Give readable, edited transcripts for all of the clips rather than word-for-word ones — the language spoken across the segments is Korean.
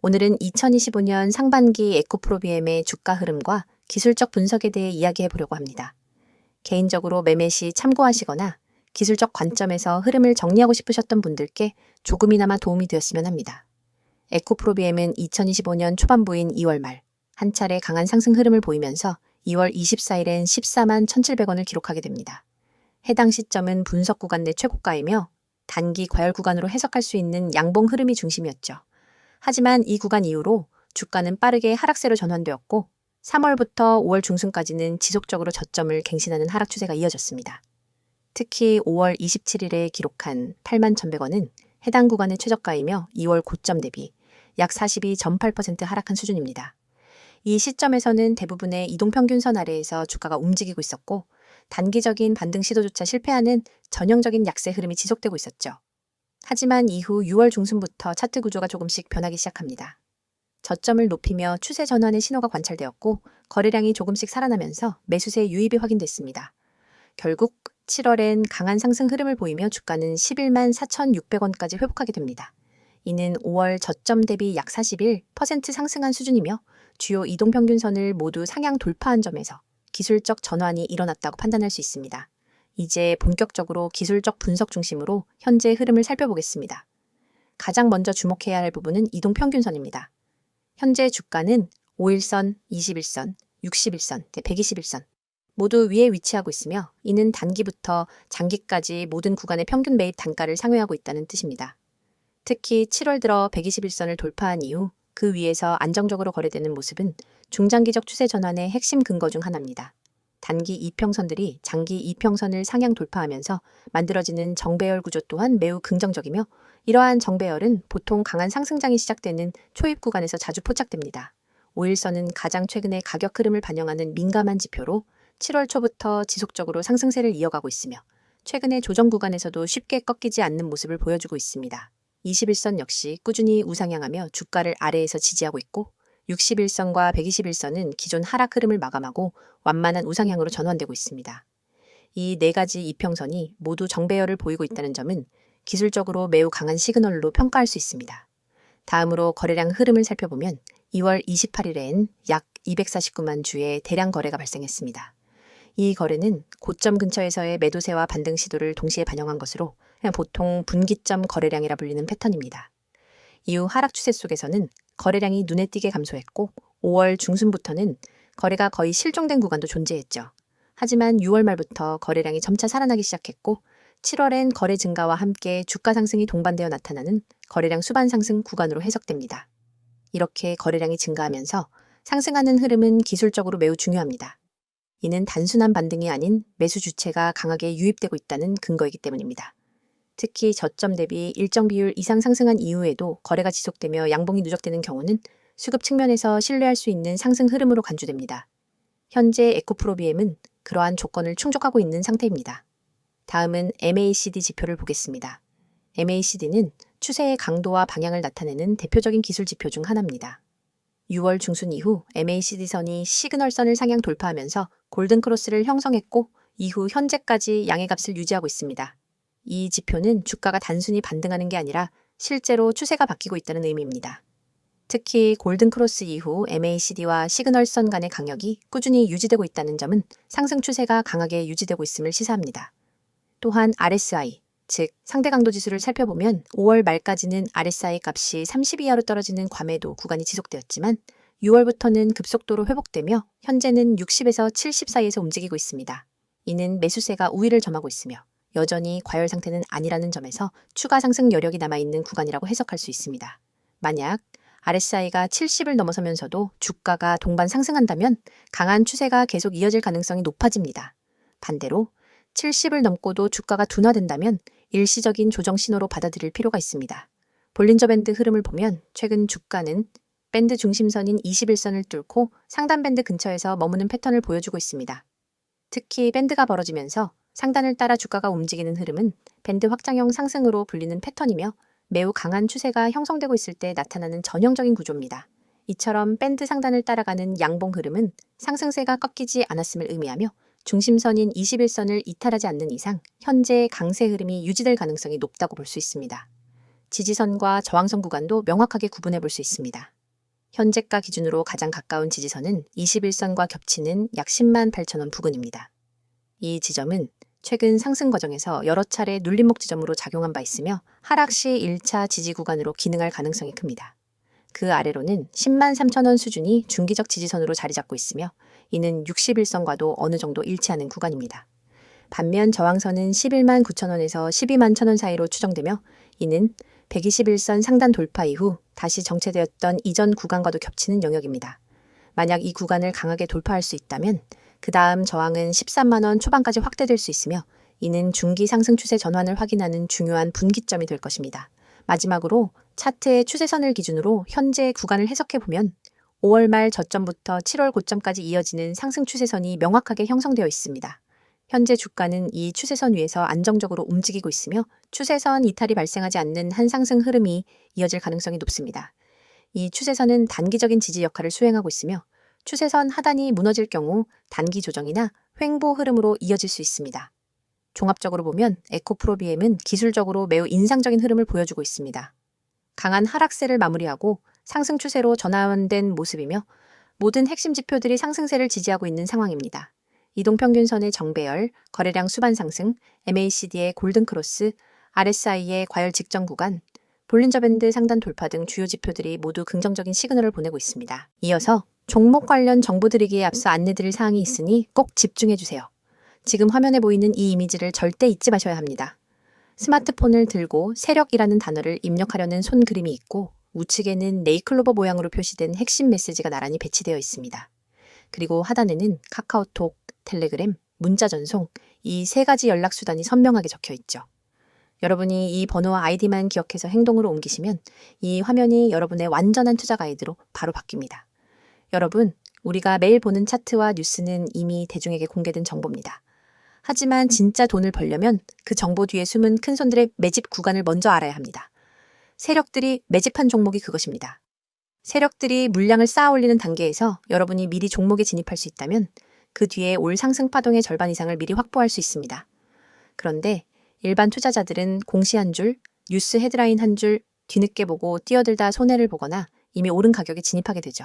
오늘은 2025년 상반기 에코프로비엠의 주가 흐름과 기술적 분석에 대해 이야기해 보려고 합니다. 개인적으로 매매 시 참고하시거나 기술적 관점에서 흐름을 정리하고 싶으셨던 분들께 조금이나마 도움이 되었으면 합니다. 에코프로비엠은 2025년 초반부인 2월 말 한 차례 강한 상승 흐름을 보이면서 2월 24일엔 14만 1,700원을 기록하게 됩니다. 해당 시점은 분석 구간 내 최고가이며 단기 과열 구간으로 해석할 수 있는 양봉 흐름이 중심이었죠. 하지만 이 구간 이후로 주가는 빠르게 하락세로 전환되었고 3월부터 5월 중순까지는 지속적으로 저점을 갱신하는 하락 추세가 이어졌습니다. 특히 5월 27일에 기록한 81,100원은 해당 구간의 최저가이며 2월 고점 대비 약 42.8% 하락한 수준입니다. 이 시점에서는 대부분의 이동평균선 아래에서 주가가 움직이고 있었고 단기적인 반등 시도조차 실패하는 전형적인 약세 흐름이 지속되고 있었죠. 하지만 이후 6월 중순부터 차트 구조가 조금씩 변하기 시작합니다. 저점을 높이며 추세 전환의 신호가 관찰되었고 거래량이 조금씩 살아나면서 매수세 유입이 확인됐습니다. 결국 7월엔 강한 상승 흐름을 보이며 주가는 11만 4,600원까지 회복하게 됩니다. 이는 5월 저점 대비 약 41% 상승한 수준이며 주요 이동평균선을 모두 상향 돌파한 점에서 기술적 전환이 일어났다고 판단할 수 있습니다. 이제 본격적으로 기술적 분석 중심으로 현재 흐름을 살펴보겠습니다. 가장 먼저 주목해야 할 부분은 이동평균선입니다. 현재 주가는 5일선, 21선, 61선, 121선 모두 위에 위치하고 있으며 이는 단기부터 장기까지 모든 구간의 평균 매입 단가를 상회하고 있다는 뜻입니다. 특히 7월 들어 121선을 돌파한 이후 그 위에서 안정적으로 거래되는 모습은 중장기적 추세 전환의 핵심 근거 중 하나입니다. 단기 이평선들이 장기 이평선을 상향 돌파하면서 만들어지는 정배열 구조 또한 매우 긍정적이며 이러한 정배열은 보통 강한 상승장이 시작되는 초입 구간에서 자주 포착됩니다. 5일선은 가장 최근의 가격 흐름을 반영하는 민감한 지표로 7월 초부터 지속적으로 상승세를 이어가고 있으며 최근의 조정 구간에서도 쉽게 꺾이지 않는 모습을 보여주고 있습니다. 21선 역시 꾸준히 우상향하며 주가를 아래에서 지지하고 있고 61선과 121선은 기존 하락 흐름을 마감하고 완만한 우상향으로 전환되고 있습니다. 이 네 가지 이평선이 모두 정배열을 보이고 있다는 점은 기술적으로 매우 강한 시그널로 평가할 수 있습니다. 다음으로 거래량 흐름을 살펴보면 2월 28일엔 약 249만 주의 대량 거래가 발생했습니다. 이 거래는 고점 근처에서의 매도세와 반등 시도를 동시에 반영한 것으로 보통 분기점 거래량이라 불리는 패턴입니다. 이후 하락 추세 속에서는 거래량이 눈에 띄게 감소했고 5월 중순부터는 거래가 거의 실종된 구간도 존재했죠. 하지만 6월 말부터 거래량이 점차 살아나기 시작했고 7월엔 거래 증가와 함께 주가 상승이 동반되어 나타나는 거래량 수반 상승 구간으로 해석됩니다. 이렇게 거래량이 증가하면서 상승하는 흐름은 기술적으로 매우 중요합니다. 이는 단순한 반등이 아닌 매수 주체가 강하게 유입되고 있다는 근거이기 때문입니다. 특히 저점 대비 일정 비율 이상 상승한 이후에도 거래가 지속되며 양봉이 누적되는 경우는 수급 측면에서 신뢰할 수 있는 상승 흐름으로 간주됩니다. 현재 에코프로비엠은 그러한 조건을 충족하고 있는 상태입니다. 다음은 MACD 지표를 보겠습니다. MACD는 추세의 강도와 방향을 나타내는 대표적인 기술 지표 중 하나입니다. 6월 중순 이후 MACD선이 시그널선을 상향 돌파하면서 골든크로스를 형성했고 이후 현재까지 양의 값을 유지하고 있습니다. 이 지표는 주가가 단순히 반등하는 게 아니라 실제로 추세가 바뀌고 있다는 의미입니다. 특히 골든크로스 이후 MACD와 시그널선 간의 강력이 꾸준히 유지되고 있다는 점은 상승 추세가 강하게 유지되고 있음을 시사합니다. 또한 RSI, 즉 상대 강도 지수를 살펴보면 5월 말까지는 RSI 값이 30 이하로 떨어지는 과매도 구간이 지속되었지만 6월부터는 급속도로 회복되며 현재는 60에서 70 사이에서 움직이고 있습니다. 이는 매수세가 우위를 점하고 있으며 여전히 과열 상태는 아니라는 점에서 추가 상승 여력이 남아있는 구간이라고 해석할 수 있습니다. 만약 RSI가 70을 넘어서면서도 주가가 동반 상승한다면 강한 추세가 계속 이어질 가능성이 높아집니다. 반대로 70을 넘고도 주가가 둔화된다면 일시적인 조정 신호로 받아들일 필요가 있습니다. 볼린저 밴드 흐름을 보면 최근 주가는 밴드 중심선인 21선을 뚫고 상단 밴드 근처에서 머무는 패턴을 보여주고 있습니다. 특히 밴드가 벌어지면서 상단을 따라 주가가 움직이는 흐름은 밴드 확장형 상승으로 불리는 패턴이며 매우 강한 추세가 형성되고 있을 때 나타나는 전형적인 구조입니다. 이처럼 밴드 상단을 따라가는 양봉 흐름은 상승세가 꺾이지 않았음을 의미하며 중심선인 21선을 이탈하지 않는 이상 현재 강세 흐름이 유지될 가능성이 높다고 볼 수 있습니다. 지지선과 저항선 구간도 명확하게 구분해 볼 수 있습니다. 현재가 기준으로 가장 가까운 지지선은 21선과 겹치는 약 10만 8천 원 부근입니다. 이 지점은 최근 상승 과정에서 여러 차례 눌림목 지점으로 작용한 바 있으며 하락 시 1차 지지 구간으로 기능할 가능성이 큽니다. 그 아래로는 10만 3천 원 수준이 중기적 지지선으로 자리 잡고 있으며 이는 61선과도 어느 정도 일치하는 구간입니다. 반면 저항선은 11만 9천 원에서 12만 1천 원 사이로 추정되며 이는 121선 상단 돌파 이후 다시 정체되었던 이전 구간과도 겹치는 영역입니다. 만약 이 구간을 강하게 돌파할 수 있다면 그 다음 저항은 13만 원 초반까지 확대될 수 있으며 이는 중기 상승 추세 전환을 확인하는 중요한 분기점이 될 것입니다. 마지막으로 차트의 추세선을 기준으로 현재 구간을 해석해보면 5월 말 저점부터 7월 고점까지 이어지는 상승 추세선이 명확하게 형성되어 있습니다. 현재 주가는 이 추세선 위에서 안정적으로 움직이고 있으며 추세선 이탈이 발생하지 않는 한 상승 흐름이 이어질 가능성이 높습니다. 이 추세선은 단기적인 지지 역할을 수행하고 있으며 추세선 하단이 무너질 경우 단기 조정이나 횡보 흐름으로 이어질 수 있습니다. 종합적으로 보면 에코프로비엠은 기술적으로 매우 인상적인 흐름을 보여주고 있습니다. 강한 하락세를 마무리하고 상승 추세로 전환된 모습이며 모든 핵심 지표들이 상승세를 지지하고 있는 상황입니다. 이동평균선의 정배열, 거래량 수반 상승, MACD의 골든크로스, RSI의 과열 직전 구간, 볼린저 밴드 상단 돌파 등 주요 지표들이 모두 긍정적인 시그널을 보내고 있습니다. 이어서 종목 관련 정보 드리기에 앞서 안내드릴 사항이 있으니 꼭 집중해주세요. 지금 화면에 보이는 이 이미지를 절대 잊지 마셔야 합니다. 스마트폰을 들고 세력이라는 단어를 입력하려는 손 그림이 있고 우측에는 네이클로버 모양으로 표시된 핵심 메시지가 나란히 배치되어 있습니다. 그리고 하단에는 카카오톡, 텔레그램, 문자 전송 이 세 가지 연락 수단이 선명하게 적혀 있죠. 여러분이 이 번호와 아이디만 기억해서 행동으로 옮기시면 이 화면이 여러분의 완전한 투자 가이드로 바로 바뀝니다. 여러분, 우리가 매일 보는 차트와 뉴스는 이미 대중에게 공개된 정보입니다. 하지만 진짜 돈을 벌려면 그 정보 뒤에 숨은 큰손들의 매집 구간을 먼저 알아야 합니다. 세력들이 매집한 종목이 그것입니다. 세력들이 물량을 쌓아 올리는 단계에서 여러분이 미리 종목에 진입할 수 있다면 그 뒤에 올 상승 파동의 절반 이상을 미리 확보할 수 있습니다. 그런데 일반 투자자들은 공시 한 줄, 뉴스 헤드라인 한 줄 뒤늦게 보고 뛰어들다 손해를 보거나 이미 오른 가격에 진입하게 되죠.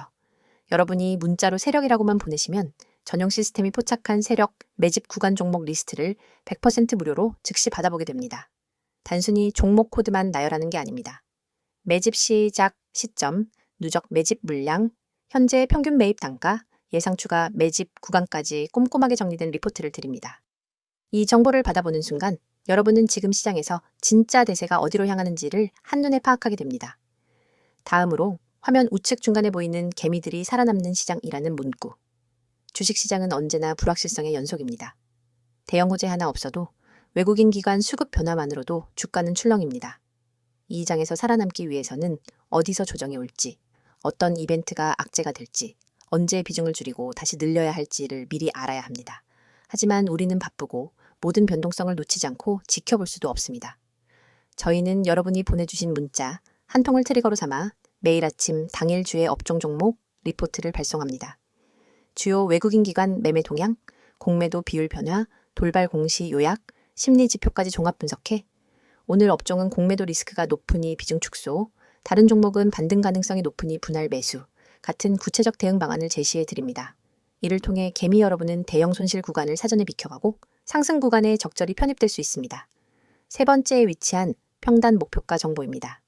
여러분이 문자로 세력이라고만 보내시면 전용 시스템이 포착한 세력 매집 구간 종목 리스트를 100% 무료로 즉시 받아보게 됩니다. 단순히 종목 코드만 나열하는 게 아닙니다. 매집 시작 시점, 누적 매집 물량, 현재 평균 매입 단가, 예상 추가 매집 구간까지 꼼꼼하게 정리된 리포트를 드립니다. 이 정보를 받아보는 순간 여러분은 지금 시장에서 진짜 대세가 어디로 향하는지를 한눈에 파악하게 됩니다. 다음으로 화면 우측 중간에 보이는 개미들이 살아남는 시장이라는 문구. 주식시장은 언제나 불확실성의 연속입니다. 대형 호재 하나 없어도 외국인 기관 수급 변화만으로도 주가는 출렁입니다. 이 장에서 살아남기 위해서는 어디서 조정이 올지, 어떤 이벤트가 악재가 될지, 언제 비중을 줄이고 다시 늘려야 할지를 미리 알아야 합니다. 하지만 우리는 바쁘고 모든 변동성을 놓치지 않고 지켜볼 수도 없습니다. 저희는 여러분이 보내주신 문자 한 통을 트리거로 삼아 매일 아침 당일 주의 업종 종목 리포트를 발송합니다. 주요 외국인 기관 매매 동향, 공매도 비율 변화, 돌발 공시 요약, 심리 지표까지 종합 분석해 오늘 업종은 공매도 리스크가 높으니 비중 축소, 다른 종목은 반등 가능성이 높으니 분할 매수 같은 구체적 대응 방안을 제시해 드립니다. 이를 통해 개미 여러분은 대형 손실 구간을 사전에 비켜가고 상승 구간에 적절히 편입될 수 있습니다. 세 번째에 위치한 평단 목표가 정보입니다.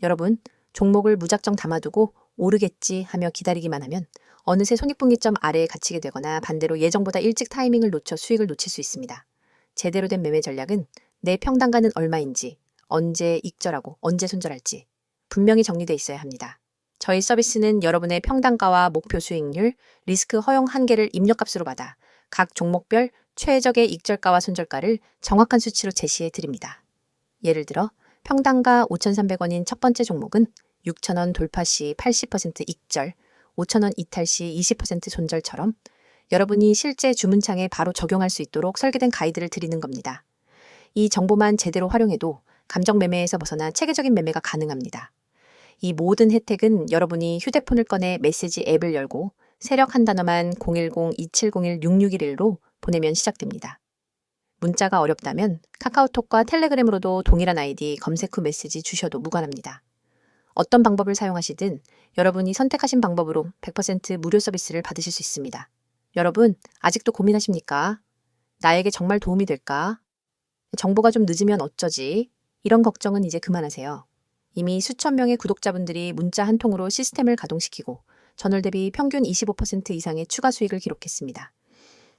여러분, 종목을 무작정 담아두고 오르겠지 하며 기다리기만 하면 어느새 손익분기점 아래에 갇히게 되거나 반대로 예정보다 일찍 타이밍을 놓쳐 수익을 놓칠 수 있습니다. 제대로 된 매매 전략은 내 평단가는 얼마인지, 언제 익절하고 언제 손절할지 분명히 정리되어 있어야 합니다. 저희 서비스는 여러분의 평단가와 목표 수익률, 리스크 허용 한계를 입력값으로 받아 각 종목별 최적의 익절가와 손절가를 정확한 수치로 제시해 드립니다. 예를 들어 평단가 5,300원인 첫 번째 종목은 6,000원 돌파 시 80% 익절, 5,000원 이탈 시 20% 손절처럼 여러분이 실제 주문창에 바로 적용할 수 있도록 설계된 가이드를 드리는 겁니다. 이 정보만 제대로 활용해도 감정 매매에서 벗어나 체계적인 매매가 가능합니다. 이 모든 혜택은 여러분이 휴대폰을 꺼내 메시지 앱을 열고 세력 한 단어만 010-2701-6611로 보내면 시작됩니다. 문자가 어렵다면 카카오톡과 텔레그램으로도 동일한 아이디 검색 후 메시지 주셔도 무관합니다. 어떤 방법을 사용하시든 여러분이 선택하신 방법으로 100% 무료 서비스를 받으실 수 있습니다. 여러분, 아직도 고민하십니까? 나에게 정말 도움이 될까? 정보가 좀 늦으면 어쩌지? 이런 걱정은 이제 그만하세요. 이미 수천 명의 구독자분들이 문자 한 통으로 시스템을 가동시키고 전월 대비 평균 25% 이상의 추가 수익을 기록했습니다.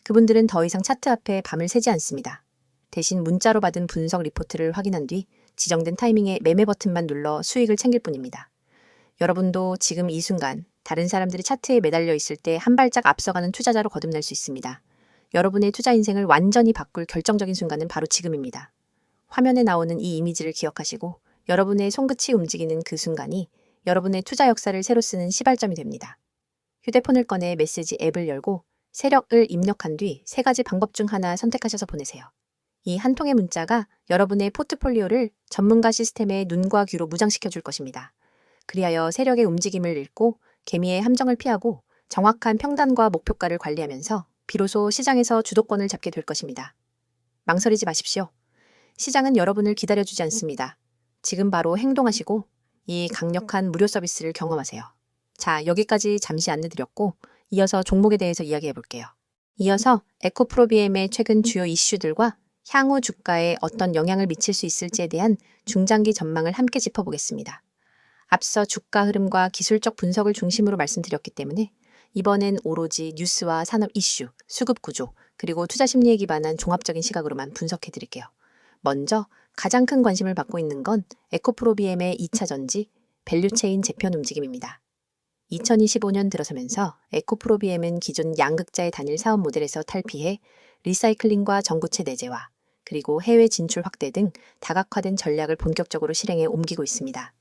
그분들은 더 이상 차트 앞에 밤을 새지 않습니다. 대신 문자로 받은 분석 리포트를 확인한 뒤 지정된 타이밍에 매매 버튼만 눌러 수익을 챙길 뿐입니다. 여러분도 지금 이 순간 다른 사람들이 차트에 매달려 있을 때 한 발짝 앞서가는 투자자로 거듭날 수 있습니다. 여러분의 투자 인생을 완전히 바꿀 결정적인 순간은 바로 지금입니다. 화면에 나오는 이 이미지를 기억하시고 여러분의 손끝이 움직이는 그 순간이 여러분의 투자 역사를 새로 쓰는 시발점이 됩니다. 휴대폰을 꺼내 메시지 앱을 열고 세력을 입력한 뒤 세 가지 방법 중 하나 선택하셔서 보내세요. 이 한 통의 문자가 여러분의 포트폴리오를 전문가 시스템의 눈과 귀로 무장시켜 줄 것입니다. 그리하여 세력의 움직임을 읽고 개미의 함정을 피하고 정확한 평단과 목표가를 관리하면서 비로소 시장에서 주도권을 잡게 될 것입니다. 망설이지 마십시오. 시장은 여러분을 기다려주지 않습니다. 지금 바로 행동하시고 이 강력한 무료 서비스를 경험하세요. 자, 여기까지 잠시 안내드렸고 이어서 종목에 대해서 이야기해 볼게요. 이어서 에코프로비엠의 최근 주요 이슈들과 향후 주가에 어떤 영향을 미칠 수 있을지에 대한 중장기 전망을 함께 짚어보겠습니다. 앞서 주가 흐름과 기술적 분석을 중심으로 말씀드렸기 때문에 이번엔 오로지 뉴스와 산업 이슈, 수급 구조, 그리고 투자 심리에 기반한 종합적인 시각으로만 분석해 드릴게요. 먼저 가장 큰 관심을 받고 있는 건 에코프로비엠의 2차 전지, 밸류체인 재편 움직임입니다. 2025년 들어서면서 에코프로비엠은 기존 양극자의 단일 사업 모델에서 탈피해 리사이클링과 전구체 내재화, 그리고 해외 진출 확대 등 다각화된 전략을 본격적으로 실행해 옮기고 있습니다.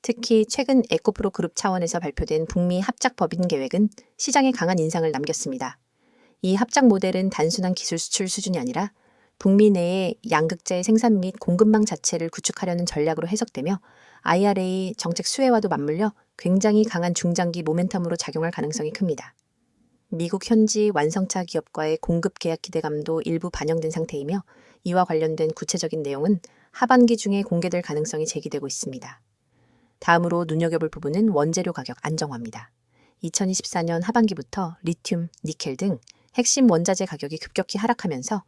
특히 최근 에코프로 그룹 차원에서 발표된 북미 합작 법인 계획은 시장에 강한 인상을 남겼습니다. 이 합작 모델은 단순한 기술 수출 수준이 아니라 북미 내의 양극재의 생산 및 공급망 자체를 구축하려는 전략으로 해석되며 IRA 정책 수혜와도 맞물려 굉장히 강한 중장기 모멘텀으로 작용할 가능성이 큽니다. 미국 현지 완성차 기업과의 공급 계약 기대감도 일부 반영된 상태이며 이와 관련된 구체적인 내용은 하반기 중에 공개될 가능성이 제기되고 있습니다. 다음으로 눈여겨볼 부분은 원재료 가격 안정화입니다. 2024년 하반기부터 리튬, 니켈 등 핵심 원자재 가격이 급격히 하락하면서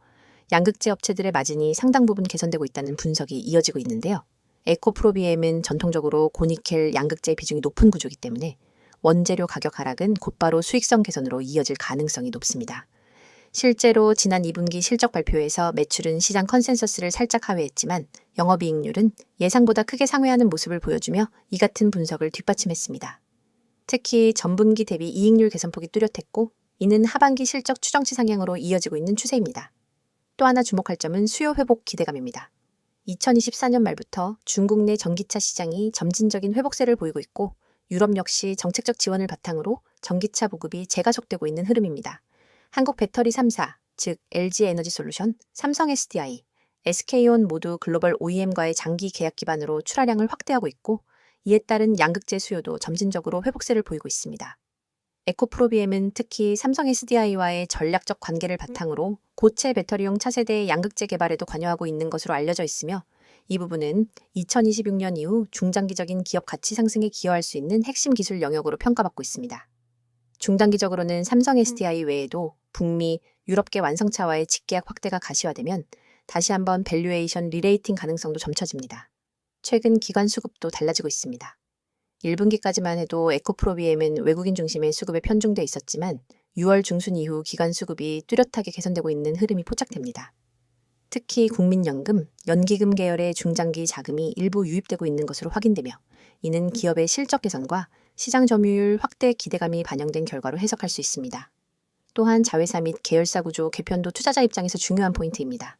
양극재 업체들의 마진이 상당 부분 개선되고 있다는 분석이 이어지고 있는데요. 에코프로비엠은 전통적으로 고니켈 양극재 비중이 높은 구조이기 때문에 원재료 가격 하락은 곧바로 수익성 개선으로 이어질 가능성이 높습니다. 실제로 지난 2분기 실적 발표에서 매출은 시장 컨센서스를 살짝 하회했지만 영업이익률은 예상보다 크게 상회하는 모습을 보여주며 이 같은 분석을 뒷받침했습니다. 특히 전분기 대비 이익률 개선폭이 뚜렷했고 이는 하반기 실적 추정치 상향으로 이어지고 있는 추세입니다. 또 하나 주목할 점은 수요 회복 기대감입니다. 2024년 말부터 중국 내 전기차 시장이 점진적인 회복세를 보이고 있고 유럽 역시 정책적 지원을 바탕으로 전기차 보급이 재가속되고 있는 흐름입니다. 한국 배터리 3사, 즉 LG에너지솔루션, 삼성 SDI, SK온 모두 글로벌 OEM과의 장기 계약 기반으로 출하량을 확대하고 있고 이에 따른 양극재 수요도 점진적으로 회복세를 보이고 있습니다. 에코프로비엠은 특히 삼성 SDI와의 전략적 관계를 바탕으로 고체 배터리용 차세대 양극재 개발에도 관여하고 있는 것으로 알려져 있으며 이 부분은 2026년 이후 중장기적인 기업 가치 상승에 기여할 수 있는 핵심 기술 영역으로 평가받고 있습니다. 중단기적으로는 삼성 SDI 외에도 북미, 유럽계 완성차와의 직계약 확대가 가시화되면 다시 한번 밸류에이션 리레이팅 가능성도 점쳐집니다. 최근 기관 수급도 달라지고 있습니다. 1분기까지만 해도 에코프로비엠은 외국인 중심의 수급에 편중돼 있었지만 6월 중순 이후 기관 수급이 뚜렷하게 개선되고 있는 흐름이 포착됩니다. 특히 국민연금, 연기금 계열의 중장기 자금이 일부 유입되고 있는 것으로 확인되며 이는 기업의 실적 개선과 시장 점유율 확대 기대감이 반영된 결과로 해석할 수 있습니다. 또한 자회사 및 계열사 구조 개편도 투자자 입장에서 중요한 포인트입니다.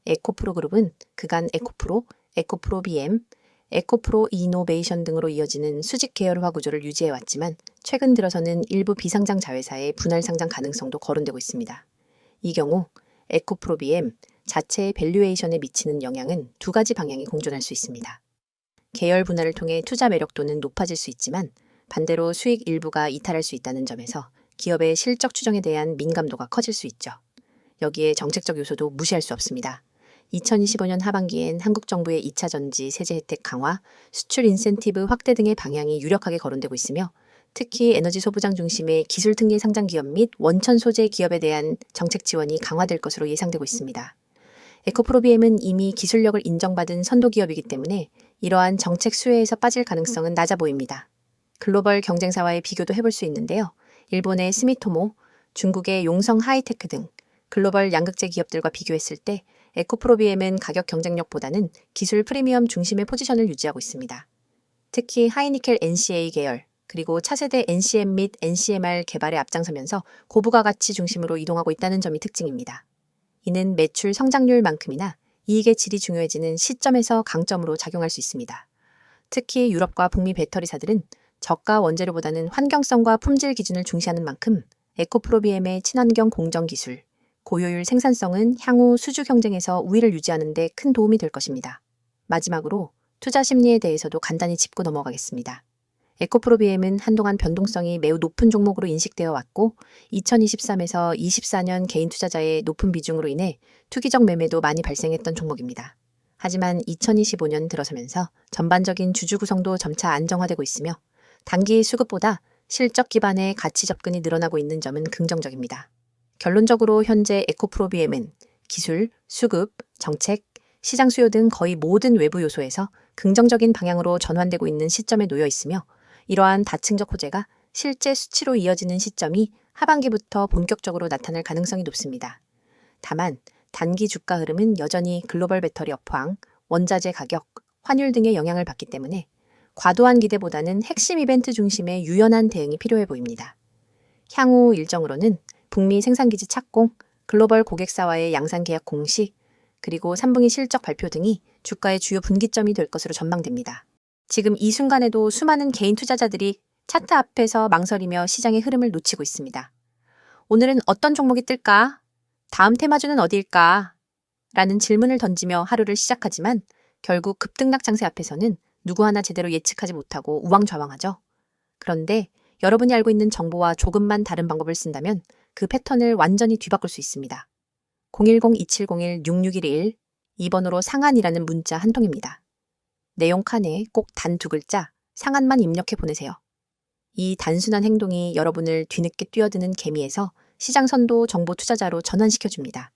에코프로 그룹은 그간 에코프로, 에코프로비엠, 에코프로 이노베이션 등으로 이어지는 수직 계열화 구조를 유지해왔지만 최근 들어서는 일부 비상장 자회사의 분할 상장 가능성도 거론되고 있습니다. 이 경우 에코프로비엠 자체의 밸류에이션에 미치는 영향은 두 가지 방향이 공존할 수 있습니다. 계열 분할을 통해 투자 매력도는 높아질 수 있지만 반대로 수익 일부가 이탈할 수 있다는 점에서 기업의 실적 추정에 대한 민감도가 커질 수 있죠. 여기에 정책적 요소도 무시할 수 없습니다. 2025년 하반기엔 한국 정부의 2차 전지 세제 혜택 강화, 수출 인센티브 확대 등의 방향이 유력하게 거론되고 있으며 특히 에너지 소부장 중심의 기술 특례 상장 기업 및 원천 소재 기업에 대한 정책 지원이 강화될 것으로 예상되고 있습니다. 에코프로비엠은 이미 기술력을 인정받은 선도 기업이기 때문에 이러한 정책 수혜에서 빠질 가능성은 낮아 보입니다. 글로벌 경쟁사와의 비교도 해볼 수 있는데요. 일본의 스미토모, 중국의 용성 하이테크 등 글로벌 양극재 기업들과 비교했을 때 에코프로비엠은 가격 경쟁력보다는 기술 프리미엄 중심의 포지션을 유지하고 있습니다. 특히 하이니켈 NCA 계열, 그리고 차세대 NCM 및 NCMR 개발에 앞장서면서 고부가 가치 중심으로 이동하고 있다는 점이 특징입니다. 이는 매출 성장률만큼이나 이익의 질이 중요해지는 시점에서 강점으로 작용할 수 있습니다. 특히 유럽과 북미 배터리사들은 저가 원재료보다는 환경성과 품질 기준을 중시하는 만큼 에코프로비엠의 친환경 공정 기술, 고효율 생산성은 향후 수주 경쟁에서 우위를 유지하는 데 큰 도움이 될 것입니다. 마지막으로 투자 심리에 대해서도 간단히 짚고 넘어가겠습니다. 에코프로비엠은 한동안 변동성이 매우 높은 종목으로 인식되어 왔고 2023에서 24년 개인 투자자의 높은 비중으로 인해 투기적 매매도 많이 발생했던 종목입니다. 하지만 2025년 들어서면서 전반적인 주주 구성도 점차 안정화되고 있으며 단기 수급보다 실적 기반의 가치 접근이 늘어나고 있는 점은 긍정적입니다. 결론적으로 현재 에코프로비엠은 기술, 수급, 정책, 시장 수요 등 거의 모든 외부 요소에서 긍정적인 방향으로 전환되고 있는 시점에 놓여 있으며 이러한 다층적 호재가 실제 수치로 이어지는 시점이 하반기부터 본격적으로 나타날 가능성이 높습니다. 다만 단기 주가 흐름은 여전히 글로벌 배터리 업황, 원자재 가격, 환율 등의 영향을 받기 때문에 과도한 기대보다는 핵심 이벤트 중심의 유연한 대응이 필요해 보입니다. 향후 일정으로는 북미 생산기지 착공, 글로벌 고객사와의 양산 계약 공시, 그리고 3분기 실적 발표 등이 주가의 주요 분기점이 될 것으로 전망됩니다. 지금 이 순간에도 수많은 개인 투자자들이 차트 앞에서 망설이며 시장의 흐름을 놓치고 있습니다. 오늘은 어떤 종목이 뜰까? 다음 테마주는 어디일까? 라는 질문을 던지며 하루를 시작하지만 결국 급등락 장세 앞에서는 누구 하나 제대로 예측하지 못하고 우왕좌왕하죠. 그런데 여러분이 알고 있는 정보와 조금만 다른 방법을 쓴다면 그 패턴을 완전히 뒤바꿀 수 있습니다. 010-2701-6611 2번으로 상한이라는 문자 한 통입니다. 내용 칸에 꼭 단 2글자 상한만 입력해 보내세요. 이 단순한 행동이 여러분을 뒤늦게 뛰어드는 개미에서 시장 선도 정보 투자자로 전환시켜줍니다.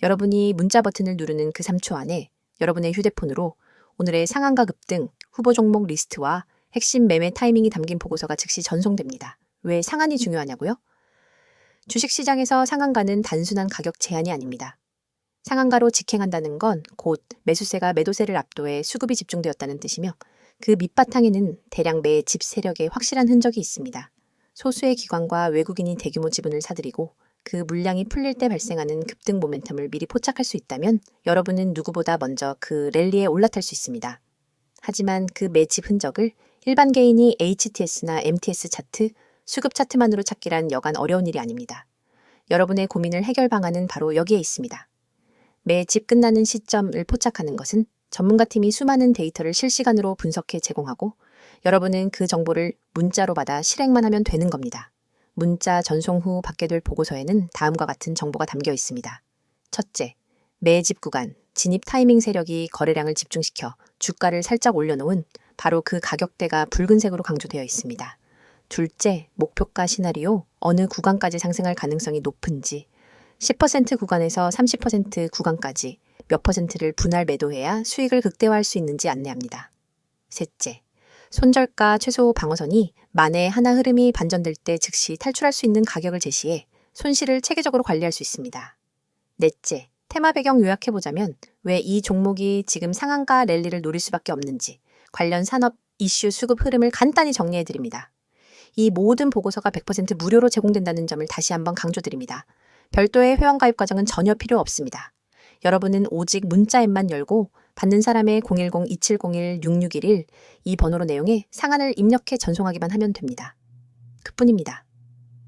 여러분이 문자 버튼을 누르는 그 3초 안에 여러분의 휴대폰으로 오늘의 상한가 급등, 후보 종목 리스트와 핵심 매매 타이밍이 담긴 보고서가 즉시 전송됩니다. 왜 상한이 중요하냐고요? 주식시장에서 상한가는 단순한 가격 제한이 아닙니다. 상한가로 직행한다는 건 곧 매수세가 매도세를 압도해 수급이 집중되었다는 뜻이며 그 밑바탕에는 대량 매집 세력의 확실한 흔적이 있습니다. 소수의 기관과 외국인이 대규모 지분을 사들이고 그 물량이 풀릴 때 발생하는 급등 모멘텀을 미리 포착할 수 있다면 여러분은 누구보다 먼저 그 랠리에 올라탈 수 있습니다. 하지만 그 매집 흔적을 일반 개인이 HTS나 MTS 차트, 수급 차트만으로 찾기란 여간 어려운 일이 아닙니다. 여러분의 고민을 해결 방안은 바로 여기에 있습니다. 매집 끝나는 시점을 포착하는 것은 전문가팀이 수많은 데이터를 실시간으로 분석해 제공하고 여러분은 그 정보를 문자로 받아 실행만 하면 되는 겁니다. 문자 전송 후 받게 될 보고서에는 다음과 같은 정보가 담겨 있습니다. 첫째, 매집 구간, 진입 타이밍 세력이 거래량을 집중시켜 주가를 살짝 올려놓은 바로 그 가격대가 붉은색으로 강조되어 있습니다. 둘째, 목표가 시나리오, 어느 구간까지 상승할 가능성이 높은지, 10% 구간에서 30% 구간까지 몇 퍼센트를 분할 매도해야 수익을 극대화할 수 있는지 안내합니다. 셋째, 손절가 최소 방어선이 만에 하나 흐름이 반전될 때 즉시 탈출할 수 있는 가격을 제시해 손실을 체계적으로 관리할 수 있습니다. 넷째, 테마 배경 요약해보자면 왜 이 종목이 지금 상한가 랠리를 노릴 수밖에 없는지 관련 산업 이슈 수급 흐름을 간단히 정리해드립니다. 이 모든 보고서가 100% 무료로 제공된다는 점을 다시 한번 강조드립니다. 별도의 회원가입 과정은 전혀 필요 없습니다. 여러분은 오직 문자 앱만 열고 받는 사람의 010-2701-6611 이 번호로 내용에 상한을 입력해 전송하기만 하면 됩니다. 그뿐입니다.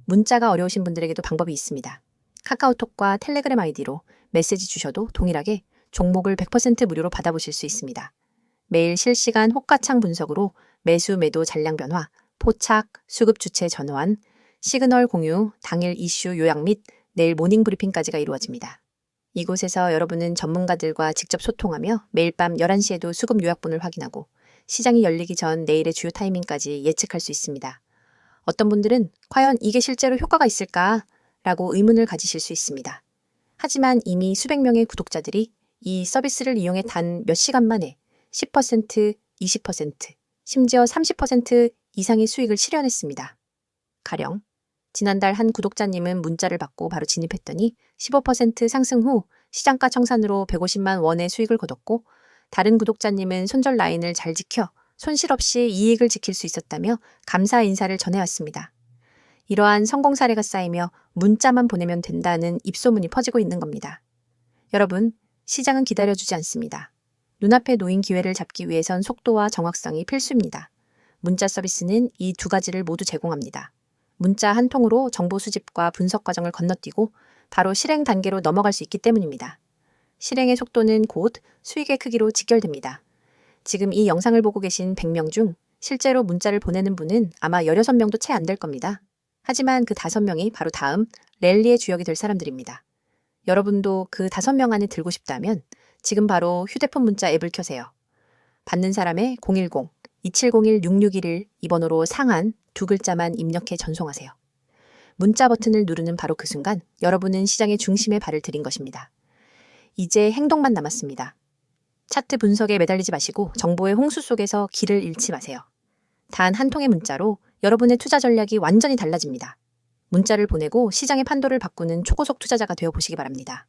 문자가 어려우신 분들에게도 방법이 있습니다. 카카오톡과 텔레그램 아이디로 메시지 주셔도 동일하게 종목을 100% 무료로 받아보실 수 있습니다. 매일 실시간 호가창 분석으로 매수 매도 잔량 변화, 포착, 수급 주체 전환, 시그널 공유, 당일 이슈 요약 및 내일 모닝 브리핑까지가 이루어집니다. 이곳에서 여러분은 전문가들과 직접 소통하며 매일 밤 11시에도 수급 요약본을 확인하고 시장이 열리기 전 내일의 주요 타이밍까지 예측할 수 있습니다. 어떤 분들은 과연 이게 실제로 효과가 있을까? 라고 의문을 가지실 수 있습니다. 하지만 이미 수백 명의 구독자들이 이 서비스를 이용해 단 몇 시간 만에 10%, 20%, 심지어 30% 이상의 수익을 실현했습니다. 가령 지난달 한 구독자님은 문자를 받고 바로 진입했더니 15% 상승 후 시장가 청산으로 150만 원의 수익을 거뒀고, 다른 구독자님은 손절 라인을 잘 지켜 손실 없이 이익을 지킬 수 있었다며 감사 인사를 전해왔습니다. 이러한 성공 사례가 쌓이며 문자만 보내면 된다는 입소문이 퍼지고 있는 겁니다. 여러분, 시장은 기다려주지 않습니다. 눈앞에 놓인 기회를 잡기 위해선 속도와 정확성이 필수입니다. 문자 서비스는 이 두 가지를 모두 제공합니다. 문자 한 통으로 정보 수집과 분석 과정을 건너뛰고 바로 실행 단계로 넘어갈 수 있기 때문입니다. 실행의 속도는 곧 수익의 크기로 직결됩니다. 지금 이 영상을 보고 계신 100명 중 실제로 문자를 보내는 분은 아마 16명도 채 안 될 겁니다. 하지만 그 5명이 바로 다음 랠리의 주역이 될 사람들입니다. 여러분도 그 5명 안에 들고 싶다면 지금 바로 휴대폰 문자 앱을 켜세요. 받는 사람의 010-2701-6611 이 번호로 상한 2글자만 입력해 전송하세요. 문자 버튼을 누르는 바로 그 순간 여러분은 시장의 중심에 발을 들인 것입니다. 이제 행동만 남았습니다. 차트 분석에 매달리지 마시고 정보의 홍수 속에서 길을 잃지 마세요. 단 한 통의 문자로 여러분의 투자 전략이 완전히 달라집니다. 문자를 보내고 시장의 판도를 바꾸는 초고속 투자자가 되어 보시기 바랍니다.